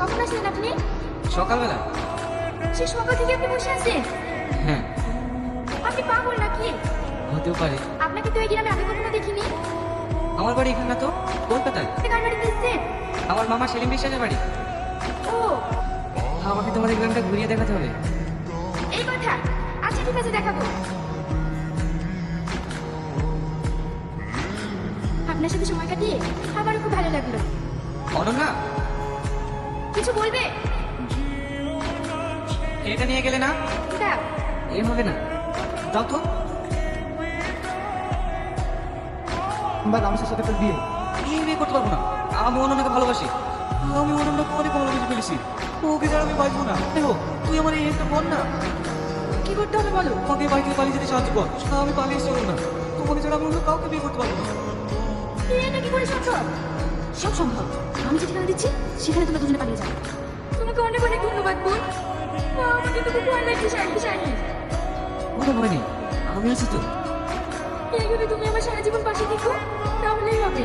কখন আসলেন আপনি? সকালবেলা। সে সকাল থেকে আপনি বসে আছেন? হ্যাঁ, আপনি পাগল নাকি? হতেও পারে। আপনাকে তো এই গ্রামে আগে কখনো দেখিনি। আমার বাড়ি এখানে না তো, কলকাতায়। আপনি কার বাড়িতে এসেছেন? আমার মামা সেলিম বিশ্বাসের বাড়ি। ও, আমাকে তোমাদের গ্রামটা ঘুরিয়ে দেখাতে হবে। এই কথা। আচ্ছা ঠিক আছে, দেখাবো। আপনার সাথে সময় কাটিয়ে আমারও খুব ভালো লাগলো। অনন্যা, কিছু বলবে? এটা নিয়ে গেলে না? দাও। এ হবে না, দাও তো। বা রামেশের সাথে তোর বিয়ে। এই বিয়ে করতে পারবো না। আমি অনন্যাকে ভালোবাসি। আমি অনন্যাকে অনেক ভালোবেসে ফেলেছি। ওকে ছাড়া আমি বাঁচবো না। দেখো, তুই আমার এই একটা বোন না। কি করতে হবে বলো? আমাকে এই বাড়ি থেকে পালিয়ে যেতে সাহায্য কর। আমি পালিয়ে এসে না। তোমাকে ছাড়া আমি অন্য কাউকে বিয়ে করতে পারবো না। এটা কি করে সম্ভব? সব সম্ভব। আমি যে ঠিকানা দিচ্ছি সেখানে তোমরা দুজনে পালিয়ে যাও। তোমাকে অনেক অনেক ধন্যবাদ বোন। আমার কিন্তু খুব ভয় লাগছে শাহিন শাহিন। কোনো ভয় নেই, আমি আছি তো। এইভাবে তুমি আমার সারা জীবন পাশে থেকো, তাহলেই হবে।